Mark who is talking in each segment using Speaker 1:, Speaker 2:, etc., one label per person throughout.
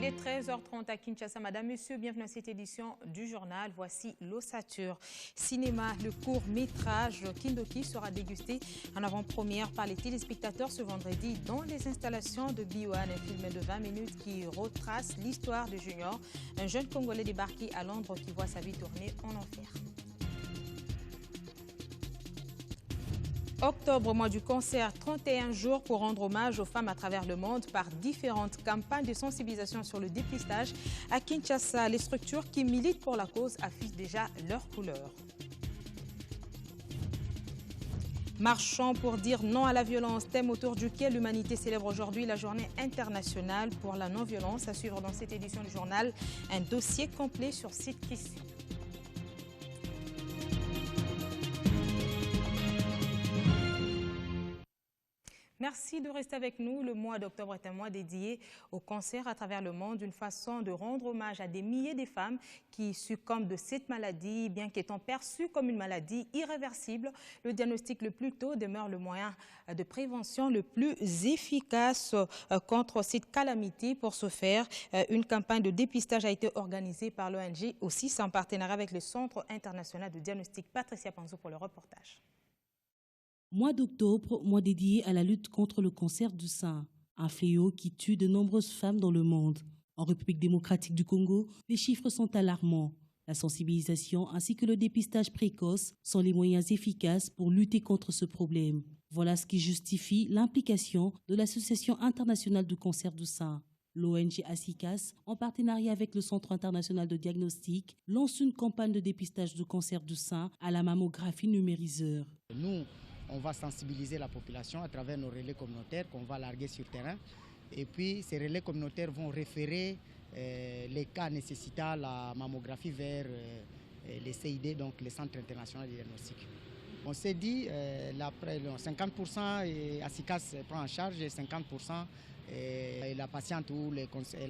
Speaker 1: Il est 13h30 à Kinshasa. Madame, Monsieur, bienvenue à cette édition du journal. Voici l'ossature. Cinéma, le court-métrage Kindoki sera dégusté en avant-première par les téléspectateurs ce vendredi dans les installations de Biwan, un film de 20 minutes qui retrace l'histoire de Junior, un jeune Congolais débarqué à Londres qui voit sa vie tourner en enfer. Octobre, mois du cancer, 31 jours pour rendre hommage aux femmes à travers le monde par différentes campagnes de sensibilisation sur le dépistage. À Kinshasa, les structures qui militent pour la cause affichent déjà leurs couleurs. Marchons pour dire non à la violence, thème autour duquel l'humanité célèbre aujourd'hui la journée internationale pour la non-violence. À suivre dans cette édition du journal, un dossier complet sur cette question. Merci de rester avec nous. Le mois d'octobre est un mois dédié au cancer à travers le monde, une façon de rendre hommage à des milliers de femmes qui succombent de cette maladie, bien qu'étant perçue comme une maladie irréversible. Le diagnostic le plus tôt demeure le moyen de prévention le plus efficace contre cette calamité. Pour ce faire, une campagne de dépistage a été organisée par l'ONG, aussi en partenariat avec le Centre international de diagnostic. Patricia Panzo pour le reportage.
Speaker 2: Mois d'octobre, mois dédié à la lutte contre le cancer du sein, un fléau qui tue de nombreuses femmes dans le monde. En République démocratique du Congo, les chiffres sont alarmants. La sensibilisation ainsi que le dépistage précoce sont les moyens efficaces pour lutter contre ce problème. Voilà ce qui justifie l'implication de l'Association internationale du cancer du sein. L'ONG ASICAS, en partenariat avec le Centre international de diagnostic, lance une campagne de dépistage du cancer du sein à la mammographie numériseur.
Speaker 3: On va sensibiliser la population à travers nos relais communautaires qu'on va larguer sur terrain. Et puis ces relais communautaires vont référer les cas nécessitant la mammographie vers les CID, donc les centres internationaux de diagnostic. On s'est dit 50% ASICAS prend en charge et 50% la patiente ou la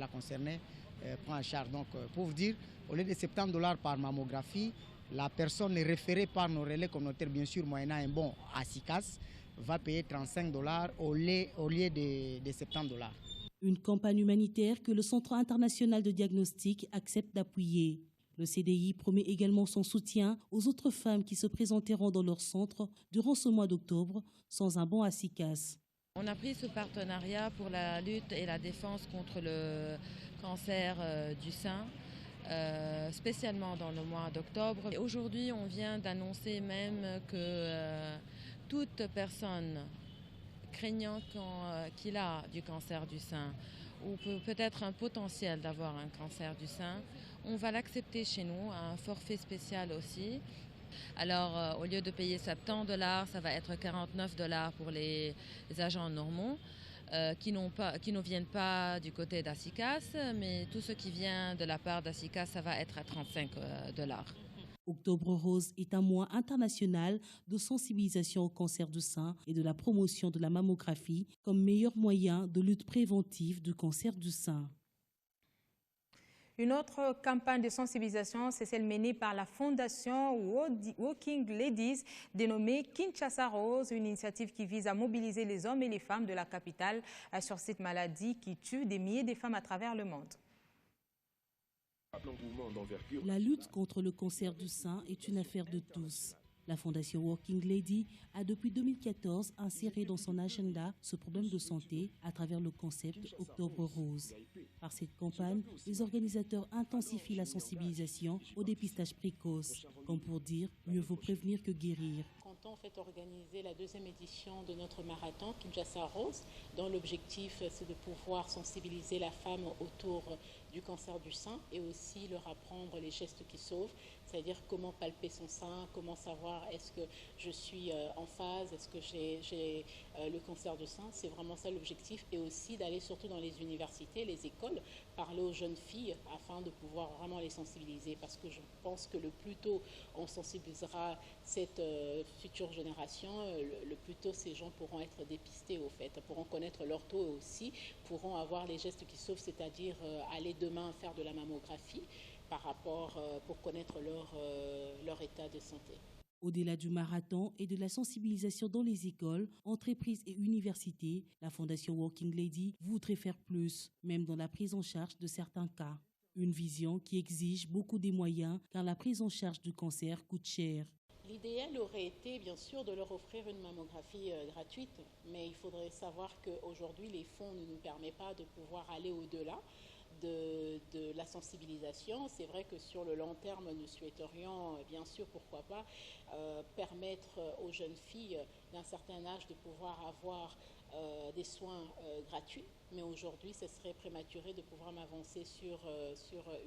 Speaker 3: concernée prend en charge. Donc pour vous dire, au lieu de $70 par mammographie, la personne est référée par nos relais communautaires, bien sûr, moyennant un bon ASICAS, va payer $35 au lieu de $70.
Speaker 2: Une campagne humanitaire que le Centre international de diagnostic accepte d'appuyer. Le CDI promet également son soutien aux autres femmes qui se présenteront dans leur centre durant ce mois d'octobre sans un bon ASICAS.
Speaker 4: On a pris ce partenariat pour la lutte et la défense contre le cancer du sein. Spécialement dans le mois d'octobre. Aujourd'hui, on vient d'annoncer même que toute personne craignant qu'il a du cancer du sein ou peut-être un potentiel d'avoir un cancer du sein, on va l'accepter chez nous à un forfait spécial aussi. Alors, au lieu de payer $70, ça va être $49 pour les agents normaux. Qui ne viennent pas du côté d'ASICAS, mais tout ce qui vient de la part d'ASICAS, ça va être à $35.
Speaker 2: Octobre Rose est un mois international de sensibilisation au cancer du sein et de la promotion de la mammographie comme meilleur moyen de lutte préventive du cancer du sein.
Speaker 1: Une autre campagne de sensibilisation, c'est celle menée par la fondation Walking Ladies, dénommée Kinshasa Rose, une initiative qui vise à mobiliser les hommes et les femmes de la capitale sur cette maladie qui tue des milliers de femmes à travers le monde.
Speaker 2: La lutte contre le cancer du sein est une affaire de tous. La fondation Walking Lady a depuis 2014 inséré dans son agenda ce problème de santé à travers le concept Octobre Rose. Par cette campagne, les organisateurs intensifient la sensibilisation au dépistage précoce, comme pour dire mieux vaut prévenir que guérir.
Speaker 5: En fait, organiser la deuxième édition de notre marathon Kinshasa Rose, dont l'objectif c'est de pouvoir sensibiliser la femme autour du cancer du sein et aussi leur apprendre les gestes qui sauvent, c'est-à-dire comment palper son sein, comment savoir est-ce que je suis en phase, est-ce que j'ai le cancer du sein, c'est vraiment ça l'objectif, et aussi d'aller surtout dans les universités, les écoles, parler aux jeunes filles afin de pouvoir vraiment les sensibiliser, parce que je pense que le plus tôt on sensibilisera cette future génération, le plus tôt ces gens pourront être dépistés au fait, pourront connaître leur taux et aussi pourront avoir les gestes qui sauvent, c'est-à-dire aller demain faire de la mammographie par rapport pour connaître leur état de santé.
Speaker 2: Au-delà du marathon et de la sensibilisation dans les écoles, entreprises et universités, la Fondation Working Lady voudrait faire plus, même dans la prise en charge de certains cas. Une vision qui exige beaucoup de moyens car la prise en charge du cancer coûte cher.
Speaker 5: L'idéal aurait été bien sûr de leur offrir une mammographie gratuite, mais il faudrait savoir qu'aujourd'hui les fonds ne nous permettent pas de pouvoir aller au-delà de la sensibilisation. C'est vrai que sur le long terme, nous souhaiterions, bien sûr, pourquoi pas, permettre aux jeunes filles d'un certain âge de pouvoir avoir des soins gratuits. Mais aujourd'hui, ce serait prématuré de pouvoir m'avancer sur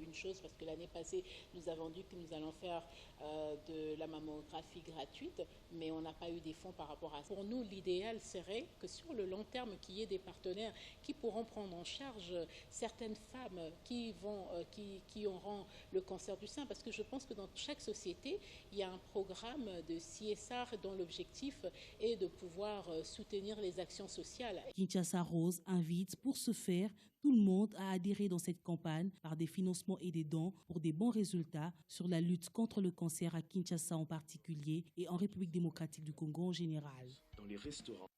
Speaker 5: une chose, parce que l'année passée, nous avons dit que nous allons faire de la mammographie gratuite, mais on n'a pas eu des fonds par rapport à ça. Pour nous, l'idéal serait que sur le long terme, qu'il y ait des partenaires qui pourront prendre en charge certaines femmes qui auront le cancer du sein, parce que je pense que dans chaque société, il y a un programme de CSR dont l'objectif est de pouvoir soutenir les actions sociales.
Speaker 2: Kinshasa Rose invite pour ce faire tout le monde à adhérer dans cette campagne par des financements et des dons pour des bons résultats sur la lutte contre le cancer à Kinshasa en particulier et en République démocratique du Congo en général.
Speaker 6: Dans les restaurants.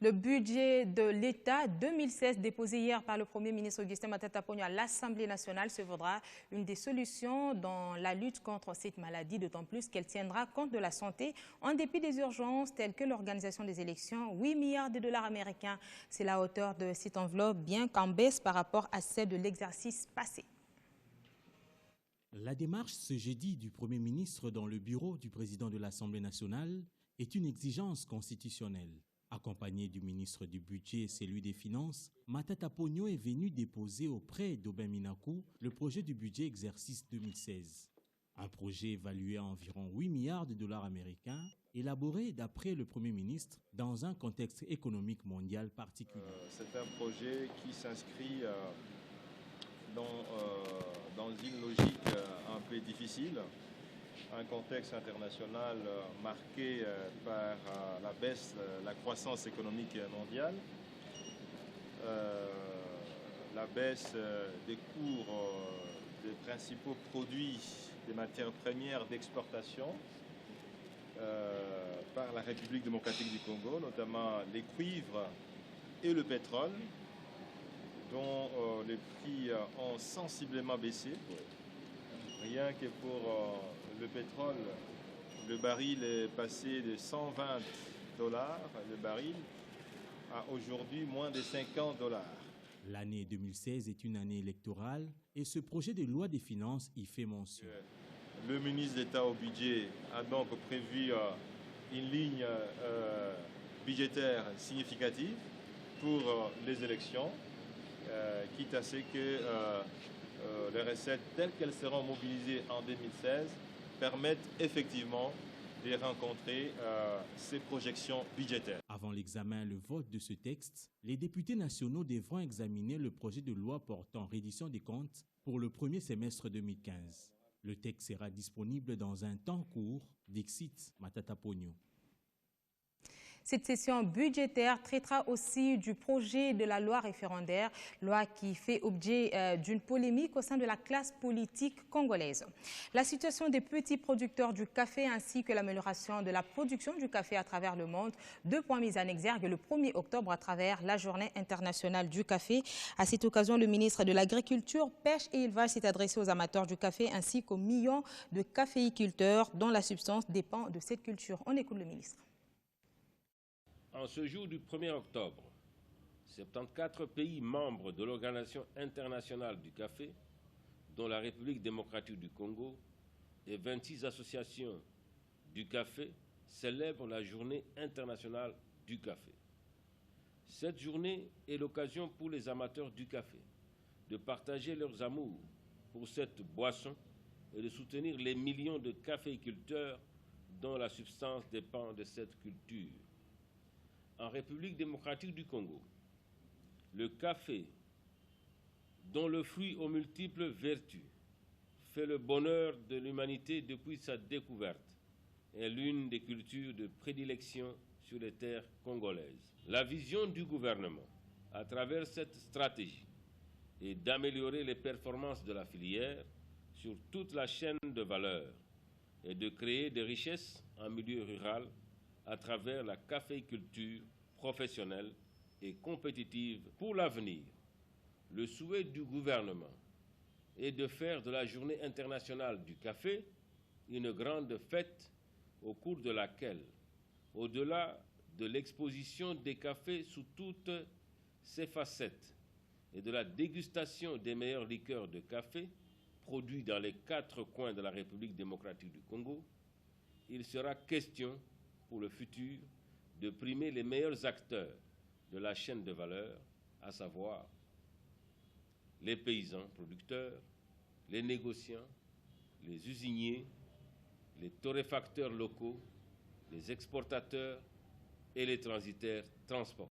Speaker 1: Le budget de l'État 2016 déposé hier par le Premier ministre Augustin Matata Ponyo à l'Assemblée nationale se vaudra une des solutions dans la lutte contre cette maladie, d'autant plus qu'elle tiendra compte de la santé en dépit des urgences telles que l'organisation des élections. 8 milliards de dollars américains, c'est la hauteur de cette enveloppe, bien qu'en baisse par rapport à celle de l'exercice passé.
Speaker 7: La démarche ce jeudi du Premier ministre dans le bureau du président de l'Assemblée nationale est une exigence constitutionnelle. Accompagné du ministre du Budget et celui des Finances, Matata Ponyo est venu déposer auprès d'Aubin Minakou le projet du budget exercice 2016. Un projet évalué à environ 8 milliards de dollars américains, élaboré d'après le Premier ministre dans un contexte économique mondial particulier.
Speaker 8: C'est un projet qui s'inscrit dans une logique un peu difficile. Un contexte international marqué par la baisse, la croissance économique mondiale, la baisse des cours des principaux produits des matières premières d'exportation par la République démocratique du Congo, notamment les cuivres et le pétrole, dont les prix ont sensiblement baissé. Rien que pour le pétrole, le baril est passé de 120 dollars le baril à aujourd'hui moins de 50 dollars.
Speaker 7: L'année 2016 est une année électorale et ce projet de loi des finances y fait mention.
Speaker 8: Le ministre d'État au budget a donc prévu une ligne budgétaire significative pour les élections, quitte à ce que les recettes telles qu'elles seront mobilisées en 2016 permettent effectivement de rencontrer ces projections budgétaires.
Speaker 7: Avant l'examen et le vote de ce texte, les députés nationaux devront examiner le projet de loi portant reddition des comptes pour le premier semestre 2015. Le texte sera disponible dans un temps court, dixit Matata Ponyo.
Speaker 1: Cette session budgétaire traitera aussi du projet de la loi référendaire, loi qui fait objet d'une polémique au sein de la classe politique congolaise. La situation des petits producteurs du café ainsi que l'amélioration de la production du café à travers le monde, 2 points mis en exergue le 1er octobre à travers la Journée internationale du café. À cette occasion, le ministre de l'Agriculture, Pêche et Élevage s'est adressé aux amateurs du café ainsi qu'aux millions de caféiculteurs dont la substance dépend de cette culture. On écoute le ministre.
Speaker 9: En ce jour du 1er octobre, 74 pays membres de l'Organisation internationale du café, dont la République démocratique du Congo, et 26 associations du café célèbrent la Journée internationale du café. Cette journée est l'occasion pour les amateurs du café de partager leurs amours pour cette boisson et de soutenir les millions de caféiculteurs dont la substance dépend de cette culture. En République démocratique du Congo, le café, dont le fruit aux multiples vertus, fait le bonheur de l'humanité depuis sa découverte, est l'une des cultures de prédilection sur les terres congolaises. La vision du gouvernement, à travers cette stratégie, est d'améliorer les performances de la filière sur toute la chaîne de valeur et de créer des richesses en milieu rural à travers la caféiculture professionnelle et compétitive pour l'avenir. Le souhait du gouvernement est de faire de la Journée internationale du café une grande fête au cours de laquelle, au-delà de l'exposition des cafés sous toutes ses facettes et de la dégustation des meilleures liqueurs de café produits dans les 4 coins de la République démocratique du Congo, il sera question pour le futur de primer les meilleurs acteurs de la chaîne de valeur, à savoir les paysans producteurs, les négociants, les usiniers, les torréfacteurs locaux, les exportateurs et les transitaires transports.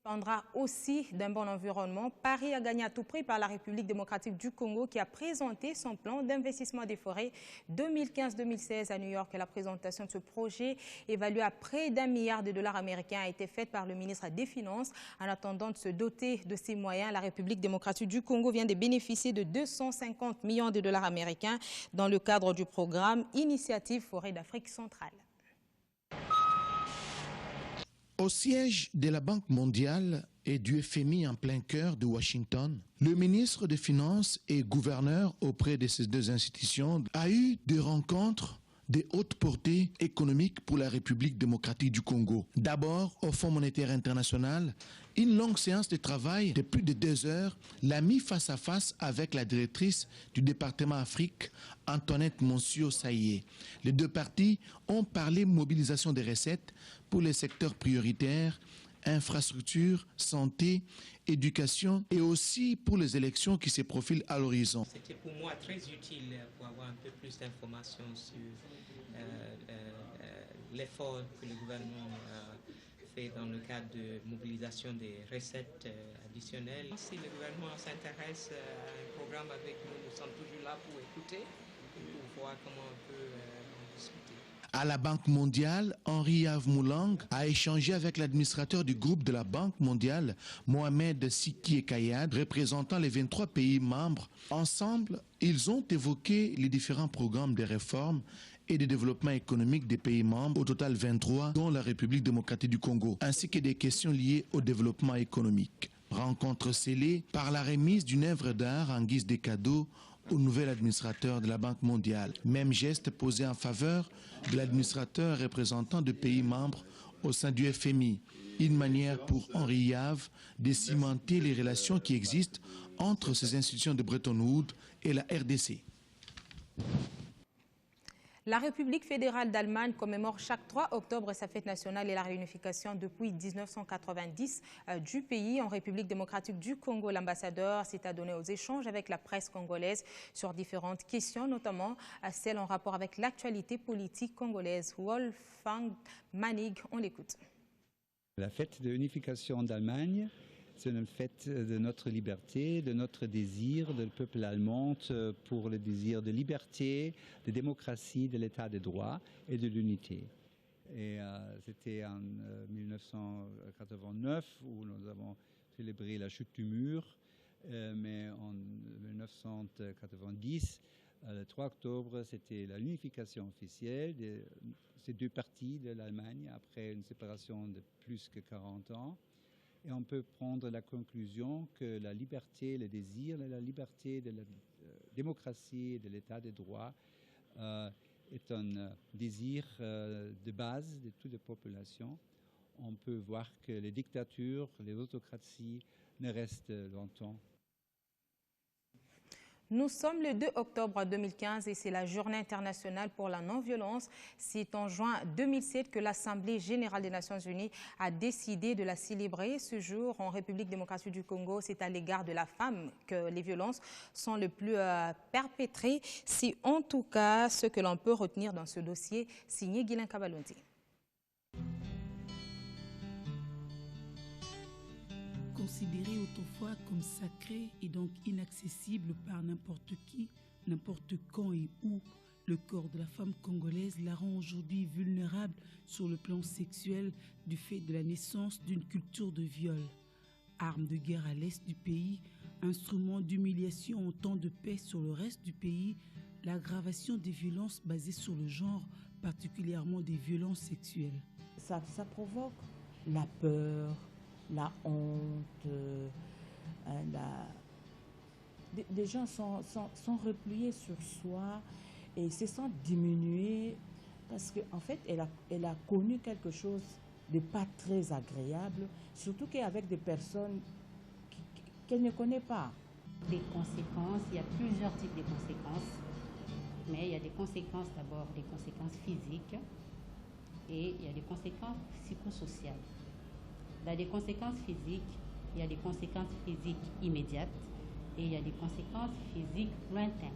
Speaker 1: Dépendra aussi d'un bon environnement. Paris a gagné à tout prix par la République démocratique du Congo qui a présenté son plan d'investissement des forêts 2015-2016 à New York. La présentation de ce projet, évalué à près d'1 milliard de dollars américains, a été faite par le ministre des Finances. En attendant de se doter de ces moyens, la République démocratique du Congo vient de bénéficier de 250 millions de dollars américains dans le cadre du programme Initiative Forêt d'Afrique centrale.
Speaker 6: Au siège de la Banque mondiale et du FMI en plein cœur de Washington, le ministre des Finances et gouverneur auprès de ces 2 institutions a eu des rencontres de haute portée économique pour la République démocratique du Congo. D'abord, au Fonds monétaire international, une longue séance de travail de plus de 2 heures l'a mis face à face avec la directrice du département Afrique, Antoinette Monsieur-Saillé. Les 2 parties ont parlé mobilisation des recettes pour les secteurs prioritaires, infrastructures, santé, éducation et aussi pour les élections qui se profilent à l'horizon.
Speaker 10: C'était pour moi très utile pour avoir un peu plus d'informations sur l'effort que le gouvernement fait dans le cadre de mobilisation des recettes additionnelles. Si le gouvernement s'intéresse à un programme avec nous, nous sommes toujours là pour écouter et pour voir comment on peut en discuter.
Speaker 6: À la Banque mondiale, Henri-Yves Moulang a échangé avec l'administrateur du groupe de la Banque mondiale, Mohamed Siki Kayad, représentant les 23 pays membres. Ensemble, ils ont évoqué les différents programmes de réforme et de développement économique des pays membres, au total 23, dont la République démocratique du Congo, ainsi que des questions liées au développement économique. Rencontre scellée par la remise d'une œuvre d'art en guise de cadeau au nouvel administrateur de la Banque mondiale. Même geste posé en faveur de l'administrateur représentant de pays membres au sein du FMI. Une manière pour Henri Yave de cimenter les relations qui existent entre ces institutions de Bretton Woods et la RDC.
Speaker 1: La République fédérale d'Allemagne commémore chaque 3 octobre sa fête nationale et la réunification depuis 1990 du pays. En République démocratique du Congo, l'ambassadeur s'est adonné aux échanges avec la presse congolaise sur différentes questions, notamment celles en rapport avec l'actualité politique congolaise. Wolfgang Manig, on l'écoute.
Speaker 11: La fête de l'unification d'Allemagne, c'est une fête de notre liberté, de notre désir, du peuple allemand, pour le désir de liberté, de démocratie, de l'état de droit et de l'unité. Et c'était en 1989 où nous avons célébré la chute du mur, mais en 1990, le 3 octobre, c'était l'unification officielle de ces 2 parties de l'Allemagne après une séparation de plus que 40 ans. Et on peut prendre la conclusion que la liberté, le désir de la liberté, de la démocratie et de l'état de droit est un désir de base de toute la population. On peut voir que les dictatures, les autocraties ne restent longtemps.
Speaker 1: Nous sommes le 2 octobre 2015 et c'est la journée internationale pour la non-violence. C'est en juin 2007 que l'Assemblée générale des Nations unies a décidé de la célébrer. Ce jour, en République démocratique du Congo, c'est à l'égard de la femme que les violences sont le plus perpétrées. C'est en tout cas ce que l'on peut retenir dans ce dossier signé Guilain Kabalonti.
Speaker 12: Considéré autrefois comme sacré et donc inaccessible par n'importe qui, n'importe quand et où, le corps de la femme congolaise la rend aujourd'hui vulnérable sur le plan sexuel du fait de la naissance d'une culture de viol. Arme de guerre à l'est du pays, Instrument d'humiliation en temps de paix sur le reste du pays, l'aggravation des violences basées sur le genre, particulièrement des violences sexuelles.
Speaker 13: Ça provoque la peur, la honte, des gens sont repliés sur soi et se sentent diminués parce qu'en fait, elle a connu quelque chose de pas très agréable, surtout qu'avec des personnes qu'elle ne connaît pas.
Speaker 14: Des conséquences, il y a plusieurs types de conséquences, mais il y a des conséquences d'abord, des conséquences physiques et il y a des conséquences psychosociales. Dans les conséquences physiques, il y a des conséquences physiques immédiates et il y a des conséquences physiques lointaines.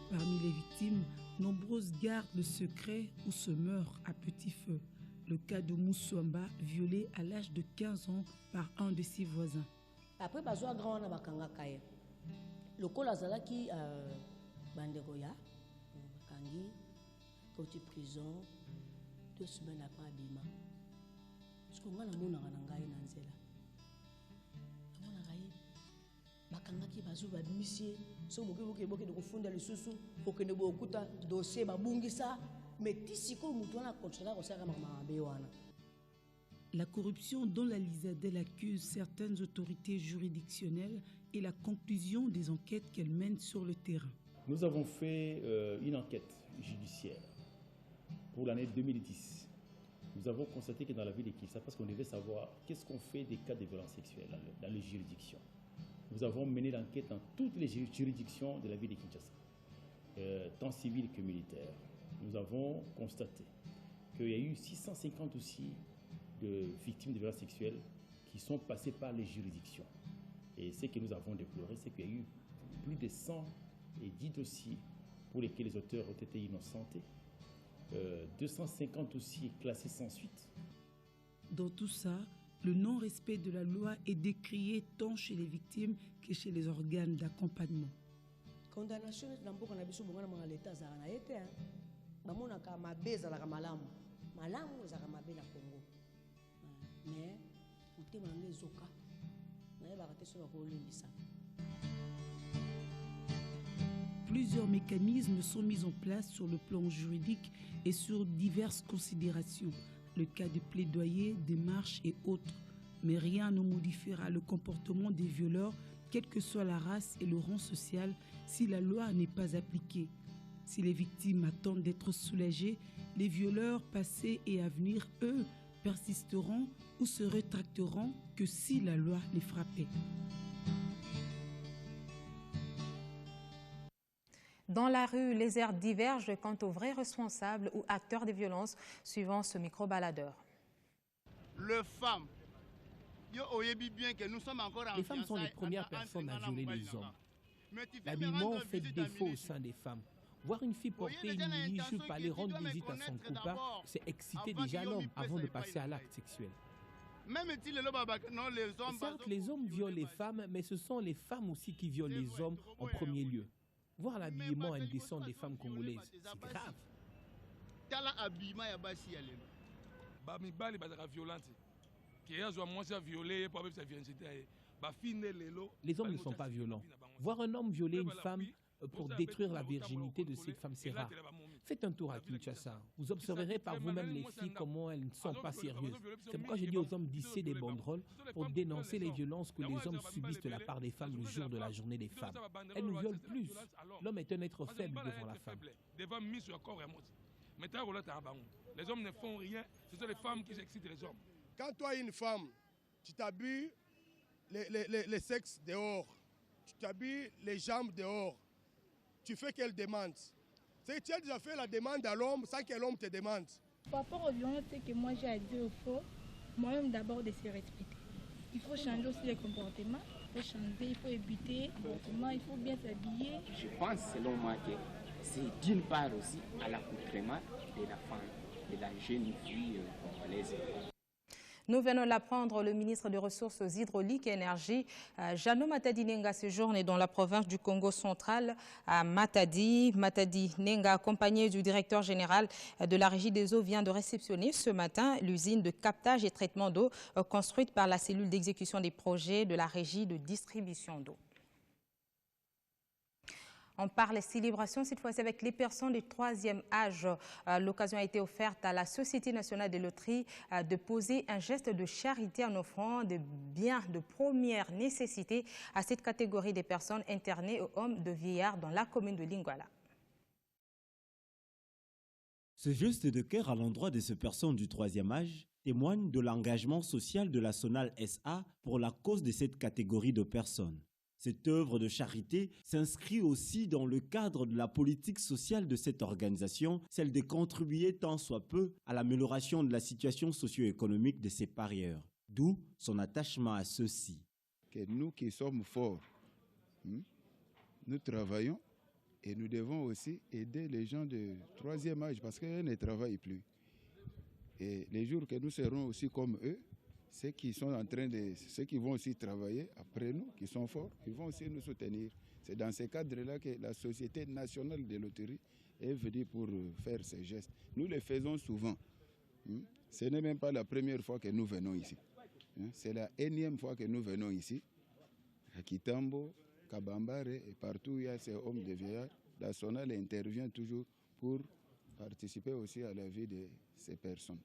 Speaker 12: Parmi les victimes, nombreuses gardent le secret ou se meurent à petit feu. Le cas de Moussouamba, violé à l'âge de 15 ans par un de ses voisins.
Speaker 15: Après, bazwa grand na bakanga kaya. Le kola zalaki bandeko ya bakangi koti prison 2 semaines après abima. Parce que ngana mona na ngai na nzela. Mona ngai bakanga ki bazu babimissie so boke de kufunda lisusu okende bokuta dossier babungisa mais tisiko mutu na kontrola ko saka mama bewana.
Speaker 12: La corruption dont la Lisadel accuse certaines autorités juridictionnelles est la conclusion des enquêtes qu'elle mène sur le terrain.
Speaker 16: Nous avons fait une enquête judiciaire pour l'année 2010. Nous avons constaté que dans la ville de Kinshasa, parce qu'on devait savoir qu'est-ce qu'on fait des cas de violence sexuelle dans les juridictions. Nous avons mené l'enquête dans toutes les juridictions de la ville de Kinshasa, tant civiles que militaires. Nous avons constaté qu'il y a eu 650 dossiers de victimes de violences sexuelles qui sont passées par les juridictions. Et ce que nous avons déploré, c'est qu'il y a eu plus de 110 dossiers pour lesquels les auteurs ont été innocentés, 250 dossiers classés sans suite.
Speaker 12: Dans tout ça, le non-respect de la loi est décrié tant chez les victimes que chez les organes d'accompagnement.
Speaker 15: Condamnation dans beaucoup de biso bongana mona l'état za na été hein. Ba mona ka mabeza la malamu. Malamu za mabe na Congo. Mais on te mona ngezoka. Na ba raté sur ko limbisa.
Speaker 12: Plusieurs mécanismes sont mis en place sur le plan juridique et sur diverses considérations, le cas de plaidoyer, démarches et autres. Mais rien ne modifiera le comportement des violeurs, quelle que soit la race et le rang social, si la loi n'est pas appliquée. Si les victimes attendent d'être soulagées, les violeurs passés et à venir, eux, persisteront ou se rétracteront que si la loi les frappait.
Speaker 1: Dans la rue, les airs divergent quant aux vrais responsables ou acteurs des violences, suivant ce micro-baladeur.
Speaker 17: Les femmes sont les premières personnes à violer les hommes.
Speaker 18: L'habillement fait défaut au sein des femmes. Voir une fille porter une mini-jupe aller rendre visite à son copain, c'est exciter déjà l'homme avant de passer à l'acte sexuel. Certes, les hommes violent les femmes, mais ce sont les femmes aussi qui violent les hommes en premier lieu. Voir l'habillement indécent des femmes congolaises, c'est grave. Les hommes ne sont pas violents. Voir un homme violer une femme pour détruire la virginité de cette femme, c'est rare. Faites un tour à Kinshasa. Vous observerez par vous-même les filles comment elles ne sont pas sérieuses. C'est pourquoi je dis aux hommes d'hisser des banderoles pour dénoncer les violences que les hommes subissent de la part des femmes le jour de la journée des femmes. Elles nous violent plus. L'homme est un être faible devant la femme.
Speaker 17: Les hommes ne font rien, ce sont les femmes qui excitent les hommes. Quand toi, une femme, tu t'habilles les sexes dehors, tu t'habilles les jambes dehors, tu fais quelle demande? C'est que tu as déjà fait la demande à l'homme sans que l'homme te demande.
Speaker 19: Par rapport aux violences que moi j'ai à dire au faux, moi-même d'abord de se respecter. Il faut changer aussi les comportements, il faut changer, il faut éviter le comportement, il faut bien s'habiller.
Speaker 20: Je pense selon moi que c'est d'une part aussi à l'accoutrement de la femme, de la jeune fille congolaise.
Speaker 1: Nous venons l'apprendre, le ministre des Ressources hydrauliques et énergie, Jeannot Matadi Nenga, séjourne dans la province du Congo central à Matadi. Matadi Nenga, accompagné du directeur général de la Régie des eaux, vient de réceptionner ce matin l'usine de captage et traitement d'eau construite par la cellule d'exécution des projets de la Régie de distribution d'eau. On parle célébration cette fois-ci avec les personnes du troisième âge. L'occasion a été offerte à la Société nationale des loteries de poser un geste de charité en offrant des biens de première nécessité à cette catégorie des personnes internées aux hommes de vieillards dans la commune de Lingwala.
Speaker 21: Ce geste de cœur à l'endroit de ces personnes du troisième âge témoigne de l'engagement social de la SONAL SA pour la cause de cette catégorie de personnes. Cette œuvre de charité s'inscrit aussi dans le cadre de la politique sociale de cette organisation, celle de contribuer tant soit peu à l'amélioration de la situation socio-économique de ces parieurs. D'où son attachement à ceux-ci.
Speaker 22: Que nous qui sommes forts, nous travaillons et nous devons aussi aider les gens de troisième âge parce qu'eux ne travaillent plus. Et les jours que nous serons aussi comme eux, ceux qui vont aussi travailler après nous, qui sont forts, ils vont aussi nous soutenir. C'est dans ce cadre-là que la Société nationale des loteries est venue pour faire ces gestes. Nous les faisons souvent. Ce n'est même pas la première fois que nous venons ici. C'est la énième fois que nous venons ici. À Kitambo, Kabambare et partout où il y a ces hommes de vieillards, la SONAL intervient toujours pour participer aussi à la vie de ces personnes.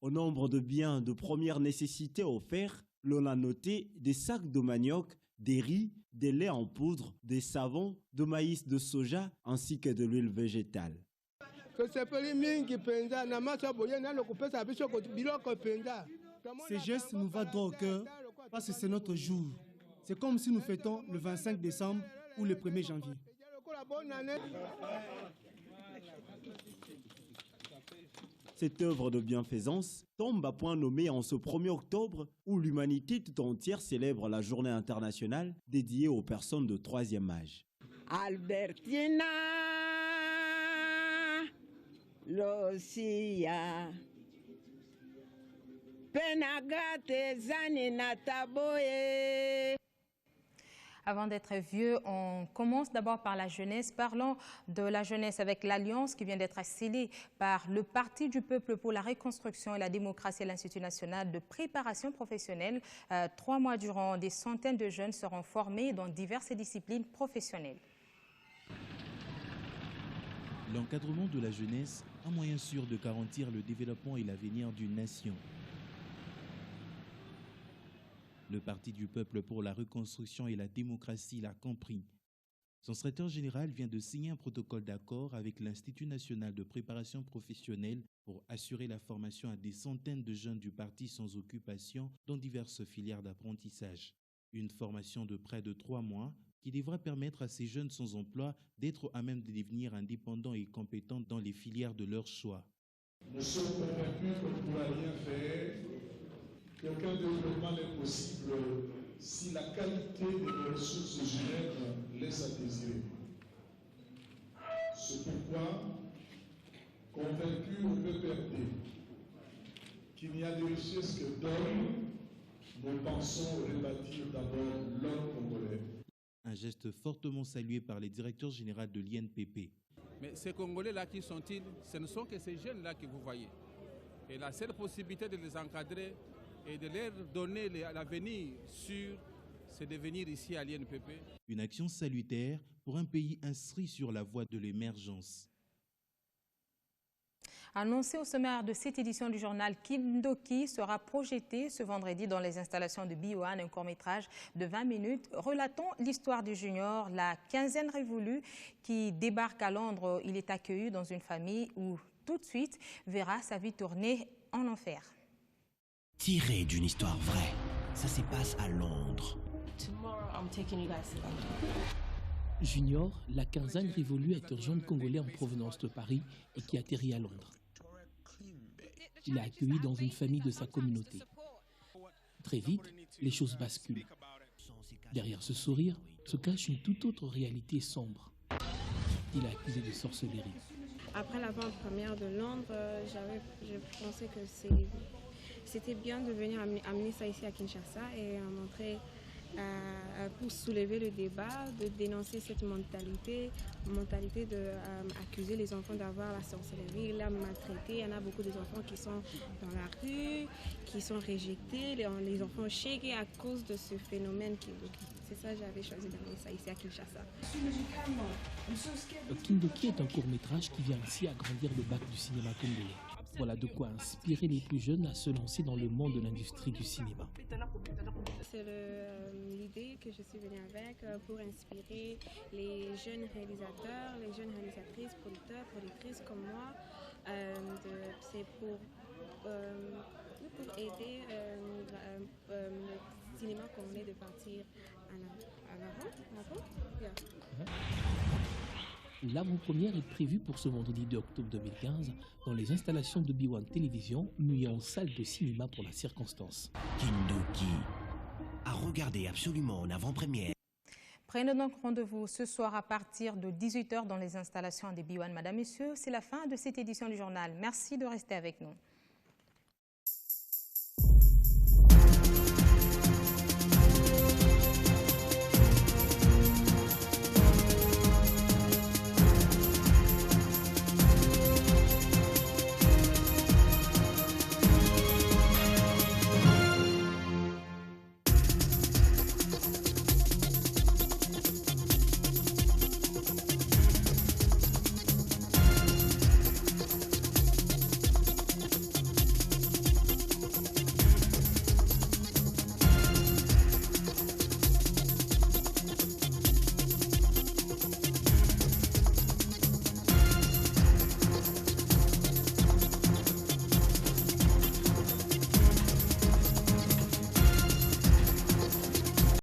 Speaker 21: Au nombre de biens de première nécessité offerts, l'on a noté des sacs de manioc, des riz, des laits en poudre, des savons, de maïs de soja ainsi que de l'huile végétale.
Speaker 23: Ces gestes nous vont droit au cœur parce que c'est notre jour. C'est comme si nous fêtons le 25 décembre ou le 1er janvier.
Speaker 21: Cette œuvre de bienfaisance tombe à point nommé en ce 1er octobre où l'humanité tout entière célèbre la journée internationale dédiée aux personnes de troisième âge.
Speaker 24: Albertina, Lucia, Penagate, Zanina Taboye.
Speaker 1: Avant d'être vieux, on commence d'abord par la jeunesse. Parlons de la jeunesse avec l'alliance qui vient d'être scellée par le Parti du peuple pour la reconstruction et la démocratie et l'Institut national de préparation professionnelle. 3 mois durant, des centaines de jeunes seront formés dans diverses disciplines professionnelles.
Speaker 7: L'encadrement de la jeunesse, un moyen sûr de garantir le développement et l'avenir d'une nation. Le Parti du peuple pour la reconstruction et la démocratie l'a compris. Son secrétaire général vient de signer un protocole d'accord avec l'Institut national de préparation professionnelle pour assurer la formation à des centaines de jeunes du parti sans occupation dans diverses filières d'apprentissage. Une formation de près de 3 mois qui devra permettre à ces jeunes sans emploi d'être à même de devenir indépendants et compétents dans les filières de leur choix.
Speaker 25: Nous sommes convaincus qu'on ne pourra rien faire, qu'aucun développement n'est possible si la qualité de nos ressources humaines laisse à désirer. C'est pourquoi, convaincu au PPRD qu'il n'y a de richesse que d'hommes, nous pensons rebâtir d'abord l'homme congolais.
Speaker 7: Un geste fortement salué par les directeurs généraux de l'INPP.
Speaker 26: Mais ces Congolais-là, qui sont-ils? Ce ne sont que ces jeunes-là que vous voyez. Et la seule possibilité de les encadrer et de leur donner l'avenir sûr, c'est de venir ici à l'INPP.
Speaker 7: Une action salutaire pour un pays inscrit sur la voie de l'émergence.
Speaker 1: Annoncé au sommaire de cette édition du journal, Kindoki sera projeté ce vendredi dans les installations de Bioan, un court-métrage de 20 minutes relatant l'histoire du junior, la quinzaine révolue qui débarque à Londres. Il est accueilli dans une famille où tout de suite verra sa vie tourner en enfer.
Speaker 27: Tiré d'une histoire vraie, ça se passe à Londres.
Speaker 18: Junior, la quinzaine révolue, est un jeune Congolais en provenance de Paris et qui atterrit à Londres. Il est accueilli dans une famille de sa communauté. Très vite, les choses basculent. Derrière ce sourire se cache une toute autre réalité sombre. Il est accusé de sorcellerie.
Speaker 2: après l'avant-première de Londres, je pensais que c'était bien de venir amener ça ici à Kinshasa et montrer, pour soulever le débat, de dénoncer cette mentalité d'accuser les enfants d'avoir la sorcellerie, la maltraiter. Il y en a beaucoup d'enfants qui sont dans la rue, qui sont rejetés, les enfants shakés à cause de ce phénomène. C'est ça, j'avais choisi d'amener ça ici à Kinshasa.
Speaker 18: Kindoki est un court-métrage qui vient ici agrandir le bac du cinéma congolais. Voilà de quoi inspirer les plus jeunes à se lancer dans le monde de l'industrie du cinéma.
Speaker 2: C'est l'idée que je suis venue avec pour inspirer les jeunes réalisateurs, les jeunes réalisatrices, producteurs, productrices comme moi. C'est pour aider le cinéma congolais de partir en avant. Yeah.
Speaker 18: L'avant-première est prévue pour ce vendredi 2 octobre 2015 dans les installations de B1 Télévision, muées en salle de cinéma pour la circonstance.
Speaker 27: Kindoki, à regarder absolument en avant-première.
Speaker 1: Prenez donc rendez-vous ce soir à partir de 18h dans les installations des B1. Madame, Messieurs, c'est la fin de cette édition du journal. Merci de rester avec nous.